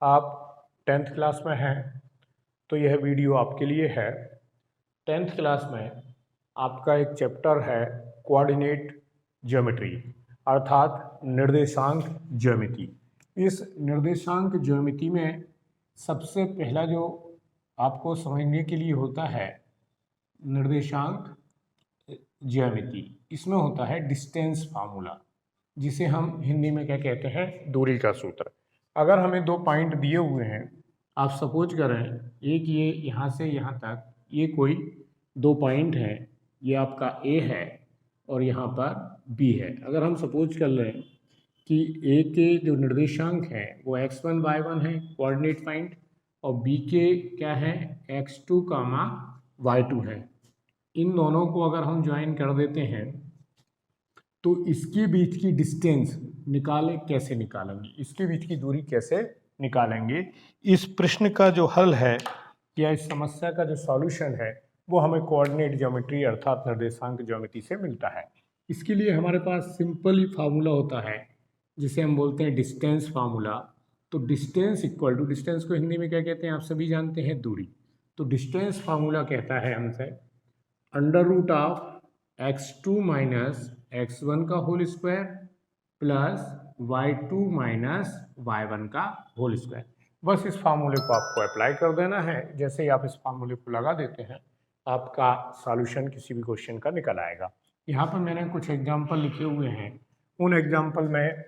आप 10th class में हैं तो यह वीडियो आपके लिए है। 10th क्लास में आपका एक चैप्टर है कोऑर्डिनेट ज्योमेट्री अर्थात निर्देशांक ज्यामिति। इस निर्देशांक ज्यामिति में सबसे पहला जो आपको समझने के लिए होता है निर्देशांक ज्यामिति, इसमें होता है डिस्टेंस फार्मूला, जिसे हम हिंदी में क्या कहते हैं, दूरी का सूत्र। अगर हमें दो पॉइंट दिए हुए हैं, आप सपोज करें एक ये यहाँ से यहाँ तक ये कोई दो पॉइंट है, ये आपका ए है और यहाँ पर बी है। अगर हम सपोज कर लें कि ए के जो निर्देशांक हैं वो x1 y1 है कोऑर्डिनेट पॉइंट, और बी के क्या है x2 कामा y2 है। इन दोनों को अगर हम ज्वाइन कर देते हैं तो इसके बीच की डिस्टेंस निकालें, कैसे निकालेंगे, इसके बीच की दूरी कैसे निकालेंगे, इस प्रश्न का जो हल है या इस समस्या का जो सॉल्यूशन है वो हमें कोऑर्डिनेट ज्योमेट्री अर्थात निर्देशांक ज्योमेट्री से मिलता है। इसके लिए हमारे पास सिंपल ही फार्मूला होता है जिसे हम बोलते हैं डिस्टेंस फार्मूला। तो डिस्टेंस इक्वल टू, डिस्टेंस को हिंदी में क्या कहते हैं आप सभी जानते हैं, दूरी। तो डिस्टेंस फार्मूला कहता है हमसे under root of x2 minus x1 का whole square plus y2 minus y1 का होल स्क्वायर। बस इस फार्मूले को आपको अप्लाई कर देना है। जैसे ही आप इस फार्मूले को लगा देते हैं आपका सॉल्यूशन किसी भी क्वेश्चन का निकल आएगा। यहाँ पर मैंने कुछ एग्जाम्पल लिखे हुए हैं। उन एग्जाम्पल में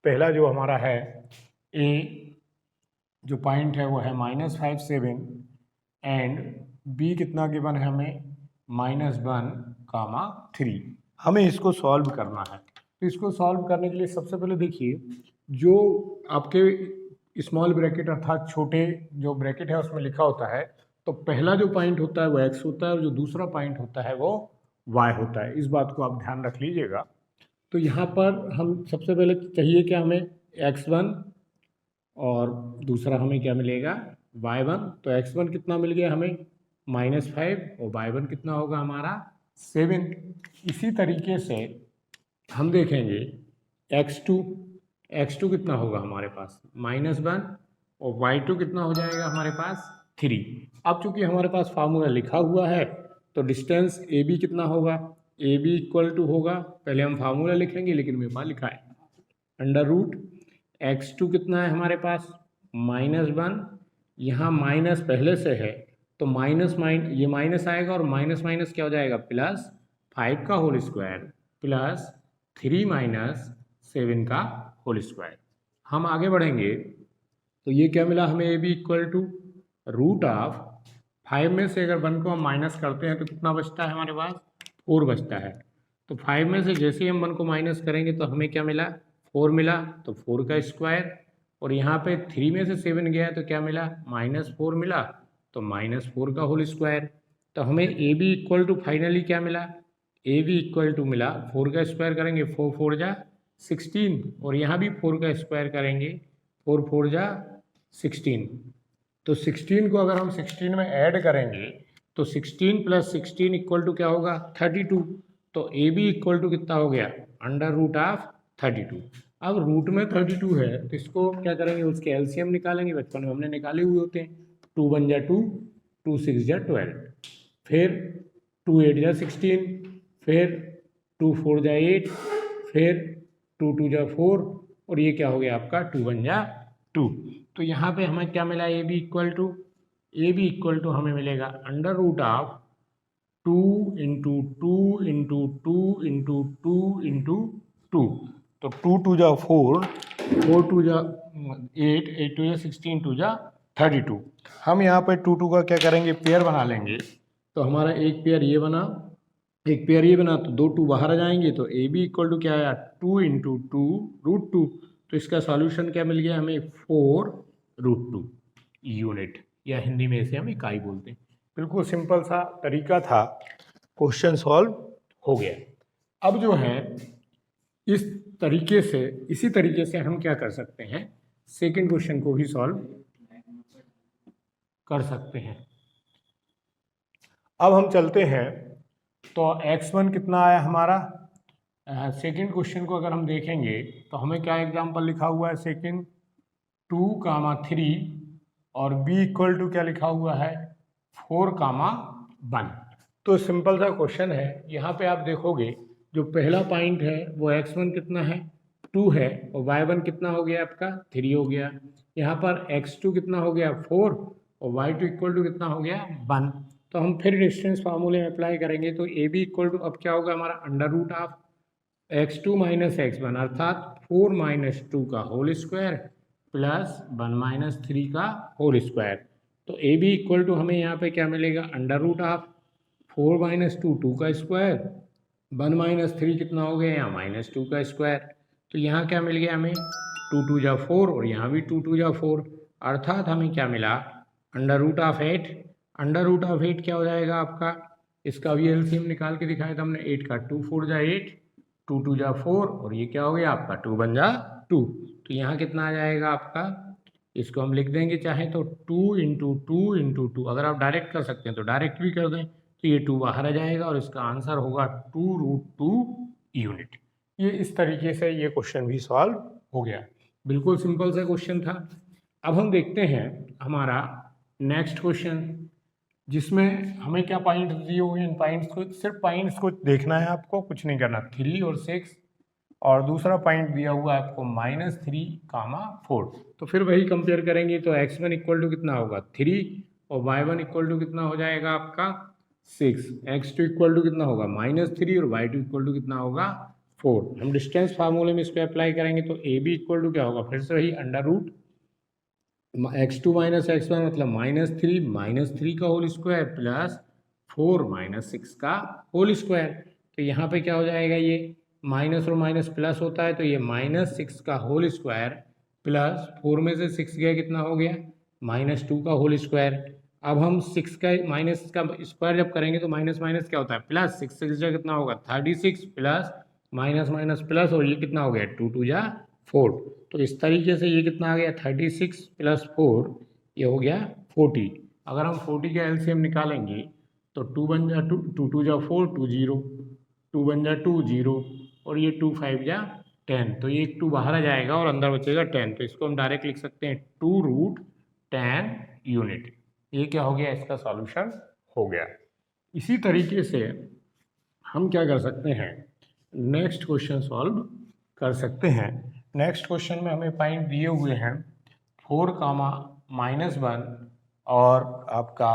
पहला जो हमारा है ए जो पॉइंट है वो है -5 7 एंड बी कितना गिवन है हमें -1, 3। हमें इसको सॉल्व करना है। तो इसको सॉल्व करने के लिए सबसे पहले देखिए जो आपके स्मॉल ब्रैकेट अर्थात छोटे जो ब्रैकेट है उसमें लिखा होता है, तो पहला जो पॉइंट होता है वो x होता है और जो दूसरा पॉइंट होता है वो y होता है। इस बात को आप ध्यान रख लीजिएगा। तो यहाँ पर हम सबसे पहले चाहिए क्या हमें x1 और दूसरा हमें क्या मिलेगा y1। तो x1 कितना मिल गया हमें -5 और y1 कितना होगा हमारा 7। इसी तरीके से हम देखेंगे x2 कितना होगा हमारे पास -1 और y2 कितना हो जाएगा हमारे पास 3। अब चूंकि हमारे पास फार्मूला लिखा हुआ है तो डिस्टेंस AB कितना होगा, AB इक्वल टू होगा, पहले हम फार्मूला लिखेंगे लेकिन मेरे पास लिखा है अंडर रूट x2 कितना है हमारे पास -1, यहाँ माइनस पहले से है तो ये माइनस आएगा और माइनस माइनस क्या हो जाएगा +5 का होल स्क्वायर प्लस 3 माइनस 7 का होल स्क्वायर। हम आगे बढ़ेंगे तो ये क्या मिला हमें AB equal to root of 5 में से अगर 1 को हम माइनस करते हैं तो कितना बचता है हमारे पास 4 बचता है। तो 5 में से जैसे ही हम 1 को माइनस करेंगे तो हमें क्या मिला 4 मिला, तो 4 का स्क्वायर, और यहाँ पे 3 में से 7 गया तो क्या मिला -4 मिला, तो -4 का होल स्क्वायर। तो हमें A B equal to finally क्या मिला, ए बी इक्वल टू मिला 4 का स्क्वायर करेंगे 4 4 जा 16, और यहाँ भी 4 का स्क्वायर करेंगे 4 4 जा 16। तो 16 को अगर हम 16 में ऐड करेंगे तो 16 + 16 इक्वल टू क्या होगा 32। तो ए बी इक्वल टू कितना हो गया अंडर रूट ऑफ 32। अब रूट में 32 है तो इसको क्या करेंगे उसके एलसीएम निकालेंगे, बचपन में हमने निकाले हुए होते हैं। 2 1 जा 2, 2 6 जा 12, फिर 2 8 जा 16, फिर 2 4 जा 8, फिर 2 2 जा 4, और ये क्या हो गया आपका 2 1 जा 2। तो यहाँ पे हमें क्या मिला ए बी इक्वल टू हमें मिलेगा अंडर रूट ऑफ 2 × 2 × 2 × 2 × 2। तो 2 2 जा 4, 4 2 जा 8, 8 2 जा 16, 2 जा 32। हम यहाँ पे 2 2 का क्या करेंगे पेयर बना लेंगे। तो हमारा एक पेयर ये बना, एक पेयर ये बना, तो 2 2 बाहर आ जाएंगे। तो ए बी इक्वल टू क्या आया 2 × 2 √2। तो इसका सॉल्यूशन क्या मिल गया हमें 4√2 यूनिट, या हिंदी में इसे हम इकाई बोलते हैं। बिल्कुल सिंपल सा तरीका था, क्वेश्चन सॉल्व हो गया। अब जो है इसी तरीके से हम क्या कर सकते हैं सेकंड क्वेश्चन को भी सॉल्व कर सकते हैं। अब हम चलते हैं तो x1 कितना आया हमारा, सेकंड क्वेश्चन को अगर हम देखेंगे तो हमें क्या एग्जांपल लिखा हुआ है सेकंड 2, 3 और b इक्वल टू क्या लिखा हुआ है 4, 1। तो सिंपल सा क्वेश्चन है। यहाँ पे आप देखोगे जो पहला पॉइंट है वो x1 कितना है 2 है और y1 कितना हो गया आपका 3 हो गया। यहाँ पर x2 कितना हो गया 4 और y2 इक्वल टू कितना हो गया 1। तो हम फिर डिस्टेंस फार्मूले में अप्लाई करेंगे तो ए बी इक्वल टू अब क्या होगा हमारा under root of x2 minus x1 अर्थात 4 माइनस 2 का होल स्क्वायर प्लस 1 माइनस 3 का होल स्क्वायर। तो ए बी इक्वल टू हमें यहाँ पे क्या मिलेगा अंडर रूट ऑफ 4 माइनस 2 का स्क्वायर 1 माइनस 3 कितना हो गया यहाँ माइनस 2 का स्क्वायर। तो यहाँ क्या मिल गया हमें 2 जा 4 और यहाँ भी 2 जा 4 अर्थात हमें क्या मिला under root of 8। Under root of 8 क्या हो जाएगा आपका इसका भी एलसीएम निकाल के दिखाया था हमने 8 का 2 4 जा 8 2 जा 4 और ये क्या हो गया आपका 2 बन जा 2। तो यहाँ कितना आ जाएगा आपका इसको हम लिख देंगे चाहे तो 2 इंटू 2 अगर आप डायरेक्ट कर सकते हैं तो डायरेक्ट भी कर दें तो ये 2 बाहर आ जाएगा और इसका आंसर होगा 2√2 यूनिट। ये इस तरीके से ये क्वेश्चन भी सॉल्व हो गया। बिल्कुल सिंपल सा क्वेश्चन था। अब हम देखते हैं हमारा नेक्स्ट क्वेश्चन जिसमें हमें क्या पॉइंट दिए हुए इन पॉइंट्स को सिर्फ पॉइंट्स को देखना है आपको कुछ नहीं करना 3 और 6 और दूसरा पॉइंट दिया हुआ है आपको -3, 4। तो फिर वही कंपेयर करेंगे तो x1 इक्वल टू कितना होगा 3 और y1 इक्वल टू कितना हो जाएगा आपका 6। x2 इक्वल टू कितना होगा -3 और y2 इक्वल टू कितना होगा 4। हम डिस्टेंस फार्मूले में इसको अप्लाई करेंगे तो ए बी इक्वल टू क्या होगा फिर से वही under root x2 minus x1 मतलब -3 का होल स्क्वायर प्लस 4 माइनस 6 का होल स्क्वायर। तो यहाँ पे क्या हो जाएगा ये माइनस और माइनस प्लस होता है तो ये -6 का होल स्क्वायर प्लस 4 में से 6 गया कितना हो गया -2 का होल स्क्वायर। अब हम 6 का माइनस का स्क्वायर जब करेंगे तो माइनस माइनस क्या होता है प्लस 6 6 जा कितना होगा 36 प्लस माइनस माइनस प्लस और ये कितना हो गया 2 2 जा 4। तो इस तरीके से ये कितना आ गया 36 प्लस 4 ये हो गया 40। अगर हम 40 का एलसीएम निकालेंगे तो 2 बन जा 2 2 2 जा 4 2 0 2 बन जा 2 0 और ये 2 5 जा 10 तो ये 2 बाहर आ जाएगा और अंदर बचेगा 10। तो इसको हम डायरेक्ट लिख सकते हैं 2√10 यूनिट। ये क्या हो गया इसका सॉल्यूशन हो गया। इसी तरीके से हम क्या कर सकते हैं नेक्स्ट क्वेश्चन सॉल्व कर सकते हैं। नेक्स्ट क्वेश्चन में हमें पॉइंट दिए हुए हैं 4, -1 और आपका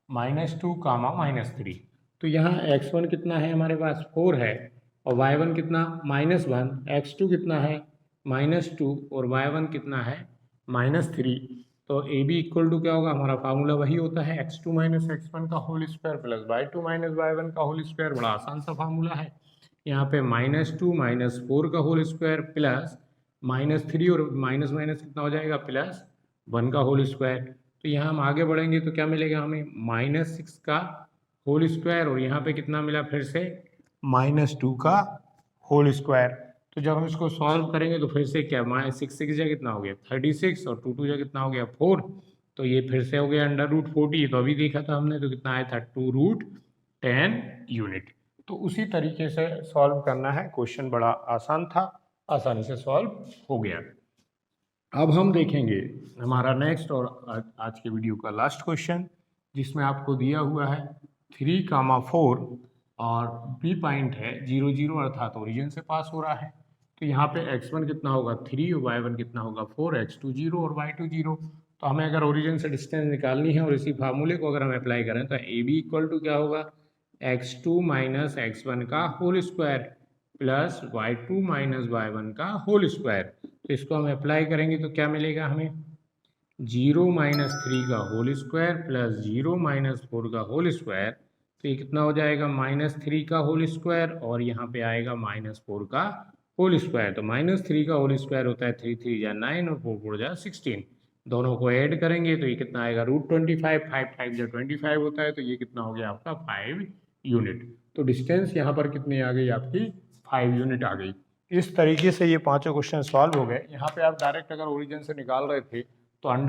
-2, -3। तो यहाँ x1 कितना है हमारे पास 4 है और y1 कितना -1, x2 कितना है -2 और y1 कितना है -3। तो ए बी इक्वल टू क्या होगा हमारा फार्मूला वही होता है x2 माइनस x1 का whole square plus y2 minus y1 का होल स्क्वायर। बड़ा आसान सा फार्मूला है। यहाँ पे -2 -4 का होल स्क्वायर प्लस -3 और माइनस माइनस कितना हो जाएगा +1 का होल स्क्वायर। तो यहाँ हम आगे बढ़ेंगे तो क्या मिलेगा हमें -6 का होल स्क्वायर और यहाँ पे कितना मिला फिर से -2 का होल स्क्वायर। तो जब हम इसको सॉल्व करेंगे तो फिर से क्या 6 6 जा कितना हो गया 36 और 2 2 जा कितना हो गया 4। तो ये फिर से हो गया √40। तो अभी देखा था हमने तो कितना आया था 2√10 यूनिट। तो उसी तरीके से सॉल्व करना है। क्वेश्चन बड़ा आसान था, आसानी से सॉल्व हो गया। अब हम देखेंगे हमारा नेक्स्ट और आज के वीडियो का लास्ट क्वेश्चन जिसमें आपको दिया हुआ है 3, 4 और बी पॉइंट है 0 0 अर्थात ओरिजिन से पास हो रहा है। तो यहाँ पे x1 कितना होगा 3 और y1 कितना होगा 4, x2 0 और y2 0। तो हमें अगर ओरिजिन से डिस्टेंस निकालनी है और इसी फार्मूले को अगर हम अप्लाई करें तो ए बी इक्वल टू क्या होगा x2 माइनस x1 का whole square plus y2 minus y1 का होल स्क्वायर। तो इसको हम अप्लाई करेंगे तो क्या मिलेगा हमें 0 माइनस 3 का होल स्क्वायर प्लस 0 माइनस 4 का होल स्क्वायर। तो ये कितना हो जाएगा -3 का होल स्क्वायर और यहाँ पे आएगा -4 का होल स्क्वायर। तो -3 का होल स्क्वायर होता है 3 3 जा 9 और 4 4 जा 16। दोनों को ऐड करेंगे तो ये कितना आएगा √25 5 5 जा 25 होता है। तो ये कितना हो गया आपका 5 यूनिट। तो डिस्टेंस यहाँ पर कितनी आ गई आपकी 5 यूनिट आ गई। इस तरीके से ये पांचों क्वेश्चन सॉल्व हो गए। यहाँ पे आप डायरेक्ट अगर ओरिजिन से निकाल रहे थे तो √a²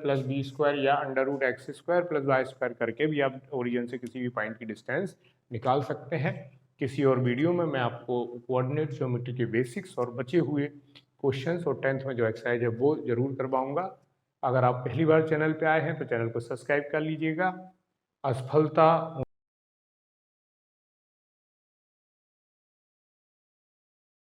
+ b² या √x² + y² करके भी आप ओरिजिन से किसी भी पॉइंट की डिस्टेंस निकाल सकते हैं। किसी और वीडियो में मैं आपको कोऑर्डिनेट ज्योमेट्री के बेसिक्स और बचे हुए क्वेश्चंस और 10th में जो एक्सरसाइज है वो जरूर करवाऊंगा। अगर आप पहली बार चैनल पे आए हैं तो चैनल को सब्सक्राइब कर लीजिएगा। असफलता